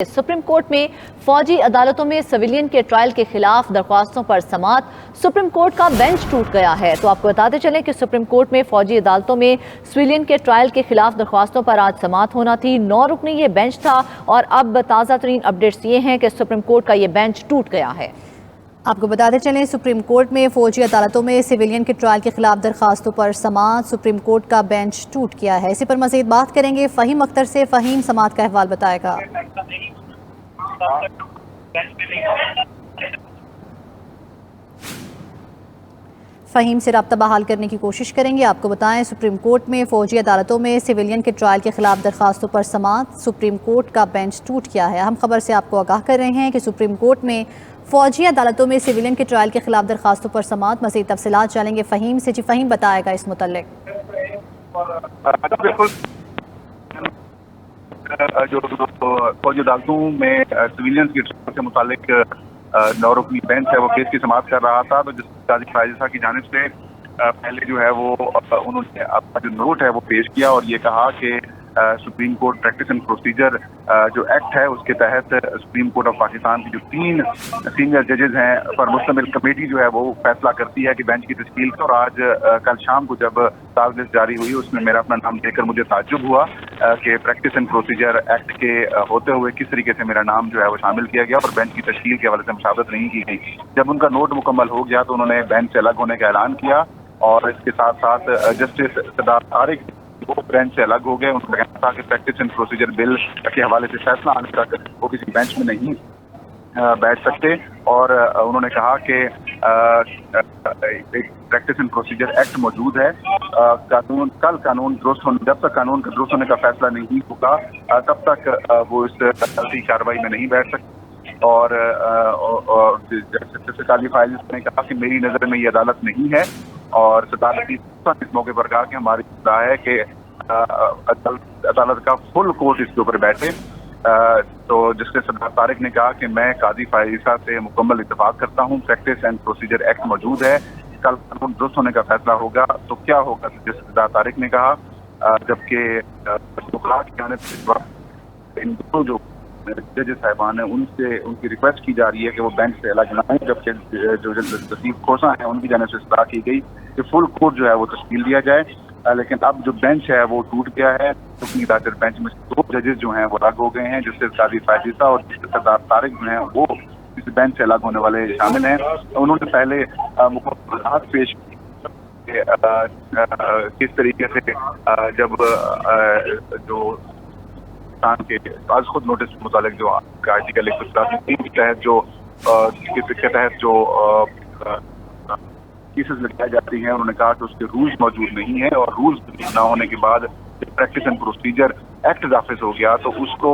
Supreme court में फौजी अदालतों में सिविलियन के ट्रायल के खिलाफ दरख्वास्तों पर समाअत। सुप्रीम कोर्ट का बेंच टूट गया है। तो आपको बताते चलें कि सुप्रीम कोर्ट में फौजी अदालतों में सिविलियन के ट्रायल के खिलाफ दरख्वास्तों पर आज समाअत होना थी। 9 रुकनी ये बेंच था और अब ताज़ा तरीन अपडेट्स ये हैं कि सुप्रीम कोर्ट का ये बेंच टूट गया है। आपको बताते चलें सुप्रीम कोर्ट में फौजी अदालतों में सिविलियन के ट्रायल के खिलाफ दरखास्तों पर समाअत। सुप्रीम कोर्ट का बेंच टूट गया है। इसी पर मज़ीद बात करेंगे फ़हीम अख्तर से। फ़हीम, समाअत का अहवाल बताएगा। फ़हीम से रब्ता बहाल करने की कोशिश करेंगे। आपको बताएं सुप्रीम कोर्ट में फौजी अदालतों में सिविलियन के ट्रायल के खिलाफ दरखास्तों पर समाअत। सुप्रीम कोर्ट का बेंच टूट गया है। हम खबर से आपको आगाह कर रहे हैं कि सुप्रीम कोर्ट में फौजी अदालतों में सिविलियन के ट्रायल के खिलाफ दरखास्तों पर समाअत। मज़ीद तफसीलात जानेंगे फ़हीम से। जी फ़हीम, बताएगा इस मुतल्लिक। जो फौजी अदालतों में सिविलियंस की ट्रायल के मुतालिक 9 रुकनी बेंच है वो केस की समाअत कर रहा था। तो जिस काजी फायजा की जानिब से पहले जो है वो उन्होंने अपना जो नोट है वो पेश किया और ये कहा कि supreme court practice and procedure जो एक्ट है उसके तहत सुप्रीम कोर्ट ऑफ पाकिस्तान की जो 3 सीनियर जजेज हैं पर मुश्तमिल कमेटी जो है वो फैसला करती है कि बेंच की तश्कील का। और आज कल शाम को जब ताज़ लिस्ट जारी हुई उसमें मेरा अपना नाम देखकर मुझे ताज्जुब हुआ कि प्रैक्टिस एंड प्रोसीजर एक्ट के होते हुए किस तरीके से मेरा नाम जो है वो शामिल किया गया और बेंच की तश्कील के हवाले से मुशावरत नहीं की गई। जब उनका नोट मुकम्मल हो गया तो उन्होंने बेंच से अलग होने का ऐलान किया और इसके साथ साथ जस्टिस सरदार तारिक वो बेंच से अलग हो गए। उन्होंने कहना था कि प्रैक्टिस एंड प्रोसीजर बिल के हवाले से फैसला आने तक वो किसी बेंच में नहीं बैठ सकते और उन्होंने कहा कि एक प्रैक्टिस एंड प्रोसीजर एक्ट मौजूद है। कानून दुरुस्त होने जब तक कानून का दुरुस्त होने का फैसला नहीं होगा तब तक वो इस अदालती कार्रवाई में नहीं बैठ सकते। और जस्टिस काजी फायजा ने कहा कि मेरी नज़र में ये अदालत नहीं है और सदारती इस मौके पर कहा कि हमारी राय है कि अदालत का फुल कोर्ट इसके ऊपर बैठे। तो जस्टिस सरदार तारिक ने कहा कि मैं काजी फायजा से मुकम्मल इत्तेफाक करता हूँ। प्रैक्टिस एंड प्रोसीजर एक्ट मौजूद है, कल कानून दुरुस्त होने का फैसला होगा तो क्या होगा, जस्टिस सरदार तारिक ने कहा। जबकि इन दोनों जो जज साहिबान हैं उनसे उनकी रिक्वेस्ट की जा रही है कि वो बेंच से अलग ना आए। जबकि जो लतीफ़ खोसा हैं उनकी जानिब से सलाह की गई कि फुल कोर्ट जो है वो तश्कील दिया जाए। लेकिन अब जो बेंच है वो टूट गया है। सुप्रीम कोर्ट बेंच में 2 जजेस जो हैं वो अलग हो गए हैं। जस्टिस काजी फायजा और जस्टिस सरदार तारिक जो हैं वो इस बेंच से अलग होने वाले शामिल हैं। उन्होंने पहले मुकम्मल पेश की किस तरीके से जब जो के आज खुद नोटिस के मुतालिक जो आर्टिकल 183 के तहत जो के तहत जो केसेस लगाई जाती हैं उन्होंने कहा कि उसके रूल्स मौजूद नहीं है और रूल्स ना होने के बाद प्रैक्टिस एंड प्रोसीजर एक्ट नाफिज हो गया तो उसको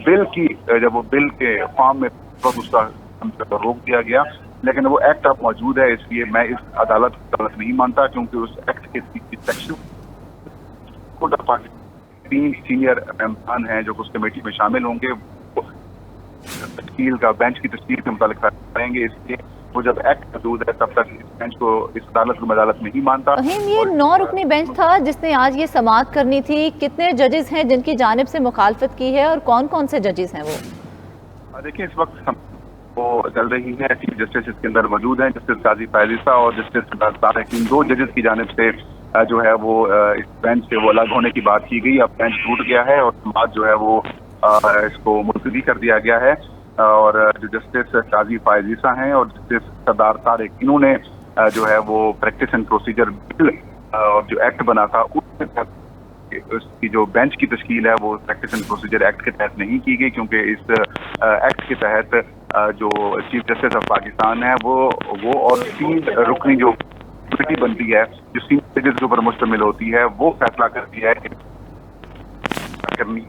बिल की जब वो बिल के फॉर्म में उसका रोक दिया गया। लेकिन वो एक्ट अब मौजूद है, इसलिए मैं इस अदालत नहीं मानता क्योंकि उस एक्ट के सेक्शन 3 सीनियर मेंबरान हैं जो उस कमेटी में शामिल होंगे, तश्कील का बेंच की तश्कील के मुताबिक करेंगे। इसलिए वो जब एक्ट मौजूद है तब तक इस बेंच को इस अदालत को अदालत नहीं मानता। ये 9 रुकनी बेंच था जिसने आज ये समाअत करनी थी। कितने जजेस हैं जिनकी जानिब से मुखालफत की है और कौन कौन से जजेस हैं वो? देखिए इस वक्त वो चल रही है, चीफ जस्टिस इसके अंदर मौजूद हैं, जस्टिस काजी फायजा और जस्टिस सरदार तारिक। इन 2 जजेस की जानिब से जो है वो इस बेंच से वो अलग होने की बात की गई। अब बेंच टूट गया है और समाअत जो है वो इसको मुलतवी कर दिया गया है। और जो जस्टिस काजी फायजा हैं और जस्टिस सरदार तारिक इन्होंने जो है वो प्रैक्टिस एंड प्रोसीजर बिल और जो एक्ट बना था उसकी जो बेंच की तश्कील है वो प्रैक्टिस एंड प्रोसीजर एक्ट के तहत नहीं की गई क्योंकि इस एक्ट के तहत जो चीफ जस्टिस ऑफ पाकिस्तान है वो और 3 रुकनी जो कमेटी बनती है जो सीनियर जजेस के ऊपर मुश्तमिल होती है वो फैसला करती है कि करनी।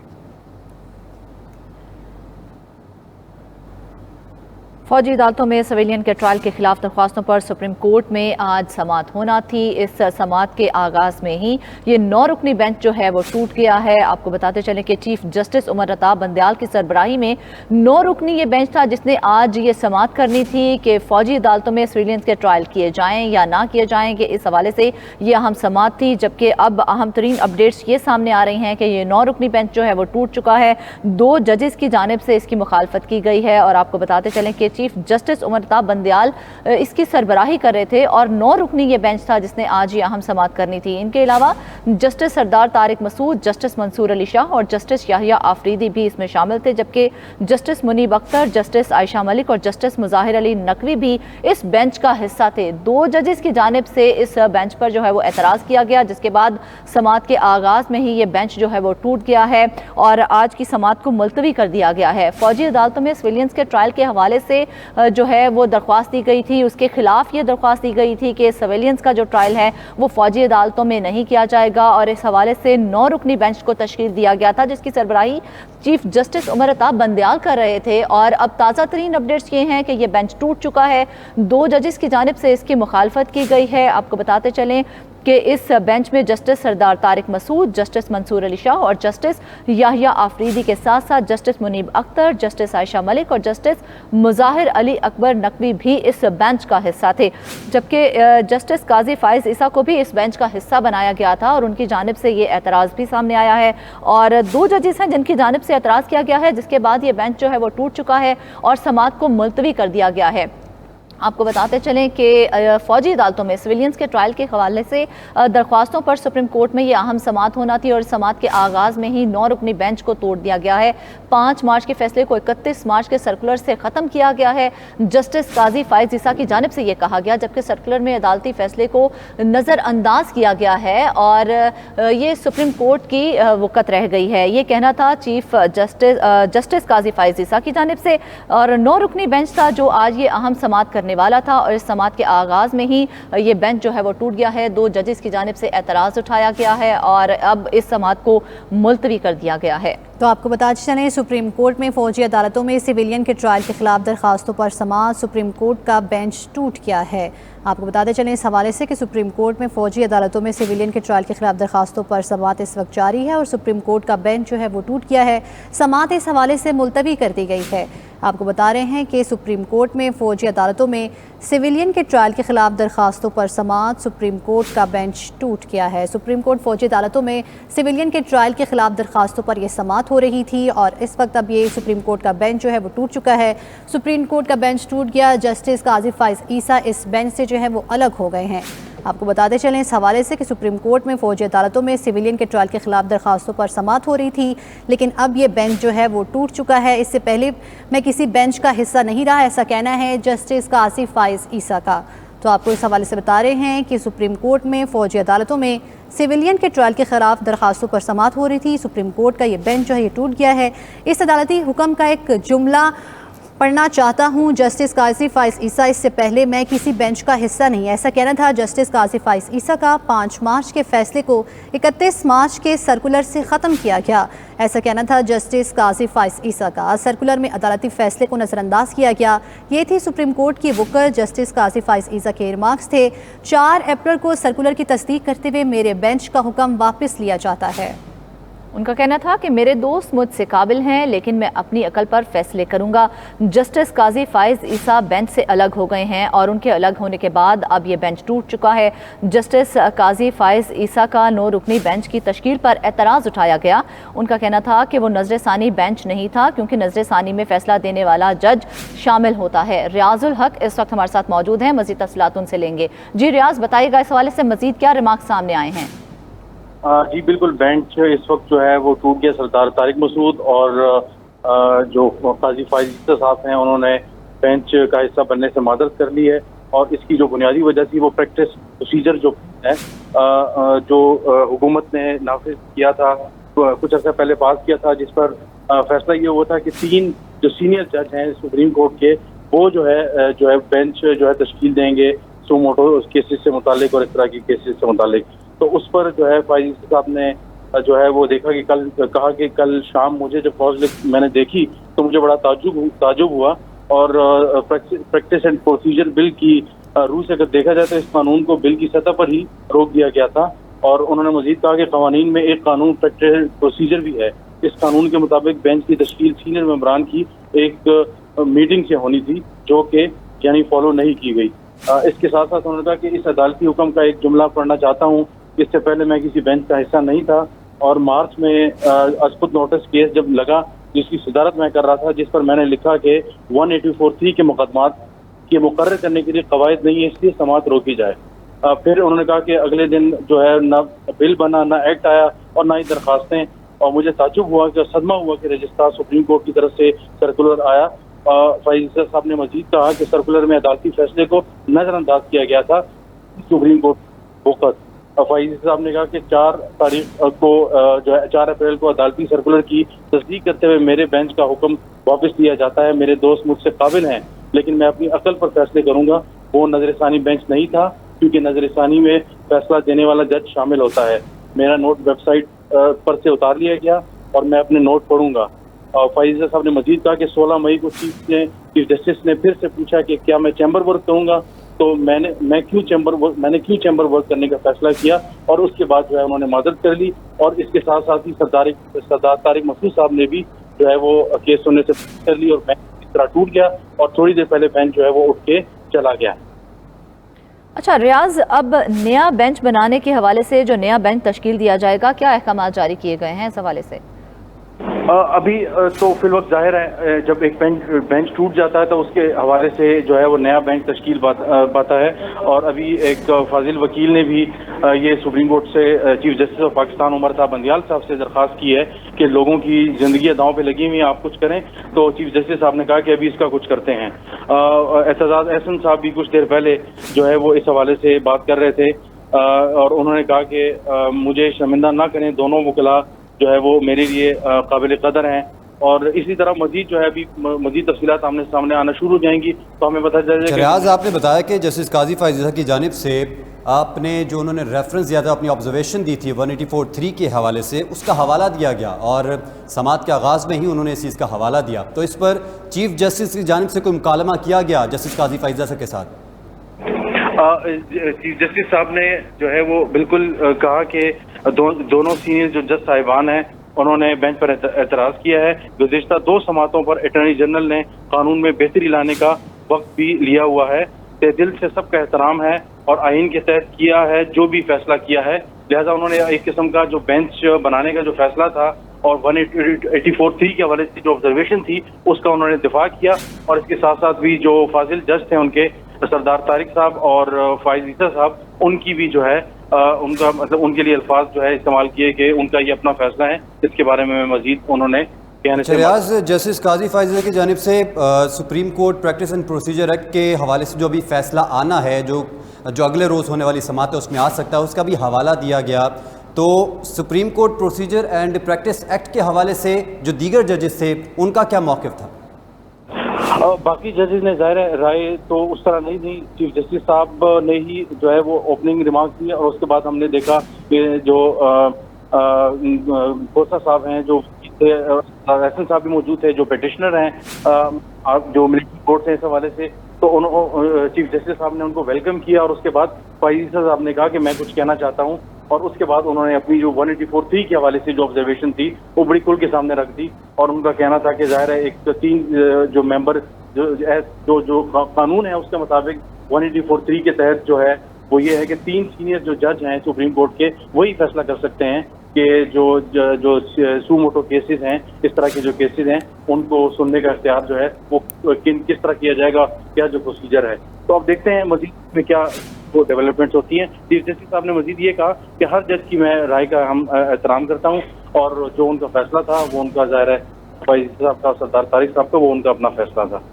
फौजी अदालतों में सिविलियन के ट्रायल के खिलाफ दरख्वास्तों पर सुप्रीम कोर्ट में आज समाअत होना थी। इस समाअत के आगाज़ में ही ये 9 रुकनी बेंच जो है वो टूट गया है। आपको बताते चलें कि चीफ जस्टिस उमर रता बंदयाल की सरबराही में 9 रुकनी ये बेंच था जिसने आज ये समाअत करनी थी कि फौजी अदालतों में सिविलियन के ट्रायल किए जाएँ या ना किए जाएंगे। इस हवाले से ये अहम समाअत थी, जबकि अब अहम तरीन अपडेट्स ये सामने आ रही हैं कि ये 9 रुकनी बेंच जो है वो टूट चुका है। 2 जजेस की जानिब से इसकी मुखालफत की गई है और आपको बताते चलें कि चीफ जस्टिस उमर रता बंदयाल इसकी सरबराही कर रहे थे और 9 रुकनी ये बेंच था जिसने आज ये अहम समाअत करनी थी। इनके अलावा जस्टिस सरदार तारिक मसूद, जस्टिस मंसूर अली शाह और जस्टिस याहिया आफरीदी भी इसमें शामिल थे, जबकि जस्टिस मुनीब अख्तर, जस्टिस आयशा मलिक और जस्टिस मुजाहिर अली नकवी भी इस बेंच का हिस्सा थे। 2 जजेस की जानिब से इस बेंच पर जो है वो एतराज़ किया गया, जिसके बाद समाअत के आगाज़ में ही ये बेंच जो है वो टूट गया है और आज की समाअत को मुलतवी कर दिया गया है। फौजी अदालतों में सिविलियंस के ट्रायल के हवाले से जो है वो दरख्वास्त दी गई थी, उसके खिलाफ ये दरख्वास्त दी गई थी कि सिविलियंस का जो ट्रायल है वो फौजी अदालतों में नहीं किया जाएगा और इस हवाले से 9 रुकनी बेंच को तशकील दिया गया था जिसकी सरबराही चीफ जस्टिस उमर रता बंदयाल कर रहे थे। और अब ताज़ा तरीन अपडेट्स ये हैं कि ये बेंच टूट चुका है। 2 जजेस की जानिब से इसकी मुखालफत की गई है। आपको बताते चलें कि इस बेंच में जस्टिस सरदार तारिक मसूद, जस्टिस मंसूर अली शाह और जस्टिस याहिया आफरीदी के साथ साथ जस्टिस मुनीब अख्तर, जस्टिस आयशा मलिक और जस्टिस मुजाहिर अली अकबर नकवी भी इस बेंच का हिस्सा थे, जबकि जस्टिस काजी फाइज ईसा को भी इस बेंच का हिस्सा बनाया गया था और उनकी जानिब से ये एतराज़ भी सामने आया है। और 2 जजेस हैं जिनकी जानिब से एतराज़ किया गया है, जिसके बाद ये बेंच जो है वो टूट चुका है और समाअत को मुलतवी कर दिया गया है। आपको बताते चलें कि फ़ौजी अदालतों में सिविलियंस के ट्रायल के हवाले से दरख्वास्तों पर सुप्रीम कोर्ट में ये अहम समाअत होना थी और समाअत के आगाज़ में ही 9 रुकनी बेंच को तोड़ दिया गया है। 5 मार्च के फैसले को 31 मार्च के सर्कुलर से ख़त्म किया गया है। जस्टिस काजी फाइज ईसा की जानिब से ये कहा गया, जबकि सर्कुलर में अदालती फैसले को नज़रअंदाज किया गया है और ये सुप्रीम कोर्ट की वक़्त रह गई है। ये कहना था चीफ जस्टिस काजी फाइज ईसा की जानिब से और 9 रुकनी बेंच था जो आज ये अहम समाअत करने वाला था और इस समाअत के आगाज़ में ही ये बेंच जो है वो टूट गया है। 2 जजेस की जानिब से एतराज़ उठाया गया है और अब इस समाअत को मुलतवी कर दिया गया है। तो आपको बताते चलें, सुप्रीम कोर्ट में फ़ौजी अदालतों में सिविलियन के ट्रायल के खिलाफ दरखास्तों पर समाअत, सुप्रीम कोर्ट का बेंच टूट गया है। आपको बताते चलें इस हवाले से कि सुप्रीम कोर्ट में फ़ौजी अदालतों में सिविलियन के ट्रायल के खिलाफ दरखास्तों पर समाअत इस वक्त जारी है और सुप्रीम कोर्ट का बेंच जो है वो टूट गया है। समाअत इस हवाले से मुलतवी कर दी गई है। आपको बता रहे हैं कि सुप्रीम कोर्ट में फ़ौजी अदालतों में सिविलियन के ट्रायल के खिलाफ दरखास्तों पर समाअत, सुप्रीम कोर्ट का बेंच टूट गया है। सुप्रीम कोर्ट फ़ौजी अदालतों में सिविलियन के ट्रायल के खिलाफ दरखास्तों पर यह समाअत हो रही थी और इस वक्त अब ये सुप्रीम कोर्ट का बेंच जो है वो टूट चुका है। सुप्रीम कोर्ट का बेंच टूट गया। जस्टिस काजी फाइज ईसा इस बेंच से जो है वो अलग हो गए हैं। आपको बताते चलें इस हवाले से कि सुप्रीम कोर्ट में फ़ौजी अदालतों में सिविलियन के ट्रायल के खिलाफ दरखास्तों पर समाअत हो रही थी, लेकिन अब ये बेंच जो है वो टूट चुका है। इससे पहले मैं किसी बेंच का हिस्सा नहीं रहा, ऐसा कहना है जस्टिस काजी फाइज ईसा का। तो आपको इस हवाले से बता रहे हैं कि सुप्रीम कोर्ट में फ़ौजी अदालतों में सिविलियन के ट्रायल के खिलाफ दरखास्तों पर समाअत हो रही थी। सुप्रीम कोर्ट का ये बेंच जो है ये टूट गया है। इस अदालती हुक्म का एक जुमला पढ़ना चाहता हूँ। जस्टिस काजी फाइज ईसा, इससे पहले मैं किसी बेंच का हिस्सा नहीं, ऐसा कहना था जस्टिस काजी फाइज ईसा का। 5 मार्च के फैसले को 31 मार्च के सर्कुलर से ख़त्म किया गया, ऐसा कहना था जस्टिस काजी फाइज ईसा का। सर्कुलर में अदालती फैसले को नज़रअंदाज किया गया। ये थी सुप्रीम कोर्ट की वक़्त जस्टिस काजी फाइज ईसा के रिमार्क्स थे। 4 अप्रैल को सर्कुलर की तस्दीक करते हुए मेरे बेंच का हुक्म वापस लिया जाता है। उनका कहना था कि मेरे दोस्त मुझसे काबिल हैं लेकिन मैं अपनी अकल पर फैसले करूंगा। जस्टिस काजी फाइज ईसा बेंच से अलग हो गए हैं और उनके अलग होने के बाद अब ये बेंच टूट चुका है। जस्टिस काजी फाइज ईसा का 9 रुकनी बेंच की तश्कील पर एतराज़ उठाया गया। उनका कहना था कि वो नजर सानी बेंच नहीं था क्योंकि नजर सानी में फैसला देने वाला जज शामिल होता है। रियाजुल हक इस वक्त हमारे साथ मौजूद हैं, मज़ीद तफसीलात उनसे लेंगे। जी रियाज, बताइएगा इस हवाले से मज़ीद क्या रिमार्क सामने आए हैं? जी बिल्कुल, बेंच इस वक्त जो है वो टूट गया। सरदार तारिक मसूद और जो काजी फाइज ईसा साहब हैं उन्होंने बेंच का हिस्सा बनने से मादरत कर ली है और इसकी जो बुनियादी वजह थी वो प्रैक्टिस प्रोसीजर जो है जो हुकूमत ने नाफिज किया था, कुछ अर्सा पहले पास किया था, जिस पर फैसला ये हुआ था कि 3 जो सीनियर जज हैं सुप्रीम कोर्ट के वो जो है बेंच जो है तश्कील देंगे सुमोटो केसेस से मुतालिक और इस तरह की केसेस से मुतालिक। तो उस पर जो है फाइज साहब ने जो है वो देखा कि कल शाम मुझे जब फौज मैंने देखी तो मुझे बड़ा ताजुब हुआ اور پریکٹس اینڈ پروسیجر بل کی روح سے اگر دیکھا جائے تو اس قانون کو بل کی سطح پر ہی روک دیا گیا تھا، اور انہوں نے مزید کہا کہ قوانین میں ایک قانون پریکٹس پروسیجر بھی ہے۔ اس قانون کے مطابق بینچ کی تشکیل سینئر ممبران کی ایک میٹنگ سے ہونی تھی، جو کہ یعنی فالو نہیں کی گئی۔ اس کے ساتھ ساتھ انہوں نے کہا کہ اس عدالتی حکم کا ایک جملہ پڑھنا چاہتا ہوں۔ اس سے پہلے میں کسی بینچ کا حصہ نہیں تھا، اور مارچ میں از خود نوٹس کیس جب لگا جس کی صدارت میں کر رہا تھا، جس پر میں نے لکھا کہ 184(3) کے مقدمات کے مقرر کرنے کے لیے قواعد نہیں ہے، اس لیے سماعت روکی جائے۔ پھر انہوں نے کہا کہ اگلے دن جو ہے نہ بل بنا، نہ ایکٹ آیا، اور نہ ہی درخواستیں، اور مجھے تعجب ہوا کہ صدمہ ہوا کہ رجسٹرار سپریم کورٹ کی طرف سے سرکولر آیا۔ فائز صاحب نے مزید کہا کہ سرکولر میں عدالتی فیصلے کو نظر انداز کیا گیا تھا سپریم کورٹ وقت۔ فائز صاحب نے کہا کہ 4 اپریل کو عدالتی سرکولر کی تصدیق کرتے ہوئے میرے بینچ کا حکم واپس لیا جاتا ہے۔ میرے دوست مجھ سے قابل ہیں، لیکن میں اپنی عقل پر فیصلے کروں گا۔ وہ نظر ثانی بینچ نہیں تھا، کیونکہ نظر ثانی میں فیصلہ دینے والا جج شامل ہوتا ہے۔ میرا نوٹ ویب سائٹ پر سے اتار لیا گیا اور میں اپنے نوٹ پڑھوں گا۔ فائز صاحب نے مزید کہا کہ 16 مئی کو چیف جسٹس نے پھر سے پوچھا کہ کیا میں چیمبر ورک کروں گا، تو میں نے کیوں چیمبر ورک کرنے کا فیصلہ کیا، اور اس کے بعد جو ہے انہوں نے معذرت کر لی۔ اور اس کے ساتھ ساتھ ہی سردار طارق مسعود صاحب نے بھی جو ہے وہ کیس سننے سے کر لی، اور بینچ اس طرح ٹوٹ گیا، اور تھوڑی دیر پہلے بینچ جو ہے وہ اٹھ کے چلا گیا۔ اچھا ریاض، اب نیا بینچ بنانے کے حوالے سے جو نیا بینچ تشکیل دیا جائے گا، کیا احکامات جاری کیے گئے ہیں اس حوالے سے؟ ابھی تو فی الوقت ظاہر ہے جب ایک بینچ ٹوٹ جاتا ہے تو اس کے حوالے سے جو ہے وہ نیا بینچ تشکیل پاتا ہے، اور ابھی ایک فاضل وکیل نے بھی یہ سپریم کورٹ سے چیف جسٹس آف پاکستان عمر صاحب بندیال صاحب سے درخواست کی ہے کہ لوگوں کی زندگیاں داؤں پہ لگی ہوئی ہیں، آپ کچھ کریں۔ تو چیف جسٹس صاحب نے کہا کہ ابھی اس کا کچھ کرتے ہیں۔ اعتزاز احسن صاحب بھی کچھ دیر پہلے جو ہے وہ اس حوالے سے بات کر رہے تھے، اور انہوں نے کہا کہ مجھے شرمندہ نہ کریں، دونوں وکلاء جو ہے وہ میرے لیے قابل قدر ہیں۔ اور اسی طرح مزید جو ہے ابھی مزید تفصیلات سامنے آنا شروع ہو جائیں گی تو ہمیں پتہ چل جائے گا۔ ریاض، آپ نے بتایا کہ جسٹس قاضی فائز کی جانب سے آپ نے جو انہوں نے ریفرنس دیا تھا، اپنی آبزرویشن دی تھی 184(3) کے حوالے سے، اس کا حوالہ دیا گیا، اور سماعت کے آغاز میں ہی انہوں نے اس چیز کا حوالہ دیا، تو اس پر چیف جسٹس کی جانب سے کوئی مکالمہ کیا گیا جسٹس قاضی فائز کے ساتھ؟ چیف جسٹس صاحب نے جو ہے وہ بالکل کہا کہ دونوں سینئر جو جج صاحبان ہیں انہوں نے بینچ پر اعتراض کیا ہے۔ گزشتہ 2 سماعتوں پر اٹارنی جنرل نے قانون میں بہتری لانے کا وقت بھی لیا ہوا ہے۔ دل سے سب کا احترام ہے، اور آئین کے تحت کیا ہے جو بھی فیصلہ کیا ہے، لہذا انہوں نے ایک قسم کا جو بینچ بنانے کا جو فیصلہ تھا اور 184(3) کے حوالے سے جو آبزرویشن تھی اس کا انہوں نے دفاع کیا۔ اور اس کے ساتھ ساتھ بھی جو فاضل جج تھے ان کے سردار طارق صاحب اور فائز عیسیٰ صاحب، ان کی بھی جو ہے ان کا مطلب ان کے لیے الفاظ جو ہے استعمال کیے کہ ان کا یہ اپنا فیصلہ ہے، اس کے بارے میں مزید انہوں نے کہنے سے۔ ریاض، جسٹس قاضی فائز کی جانب سے supreme court practice and procedure act کے حوالے سے جو بھی فیصلہ آنا ہے، جو اگلے روز ہونے والی سماعت ہے اس میں آ سکتا ہے، اس کا بھی حوالہ دیا گیا۔ تو supreme court procedure and practice act کے حوالے سے جو دیگر ججز تھے ان کا کیا موقف تھا؟ باقی ججز نے ظاہر رائے تو اس طرح نہیں دی، چیف جسٹس صاحب نے ہی جو ہے وہ اوپننگ ریمارک دیے، اور اس کے بعد ہم نے دیکھا کہ جو کھوسہ صاحب ہیں، جو احسن صاحب بھی موجود تھے، جو پیٹیشنر ہیں، جو ملٹری کورٹ ہیں اس حوالے سے، تو چیف جسٹس صاحب نے ان کو ویلکم کیا، اور اس کے بعد فائز صاحب نے کہا کہ میں کچھ کہنا چاہتا ہوں، اور اس کے بعد انہوں نے اپنی جو 184(3) کے حوالے سے جو آبزرویشن تھی وہ بڑی کھل کے سامنے رکھ دی، اور ان کا کہنا تھا کہ ظاہر ہے ایک 3 جو ممبر جو قانون ہے اس کے مطابق 184(3) کے تحت جو ہے وہ یہ ہے کہ 3 سینئر جو جج ہیں سپریم کورٹ کے وہی فیصلہ کر سکتے ہیں کہ جو سو موٹو کیسز ہیں، اس طرح کے جو کیسز ہیں ان کو سننے کا اختیار جو ہے وہ کس طرح کیا جائے گا، کیا جو پروسیجر ہے۔ تو اب دیکھتے ہیں مزید میں کیا وہ ڈیولپمنٹس ہوتی ہیں۔ چیف جسٹس صاحب نے مزید یہ کہا کہ ہر جج کی میں رائے کا ہم احترام کرتا ہوں، اور جو ان کا فیصلہ تھا وہ ان کا ظاہر ہے فائز صاحب کا، سردار طارق صاحب کا، وہ ان کا اپنا فیصلہ تھا۔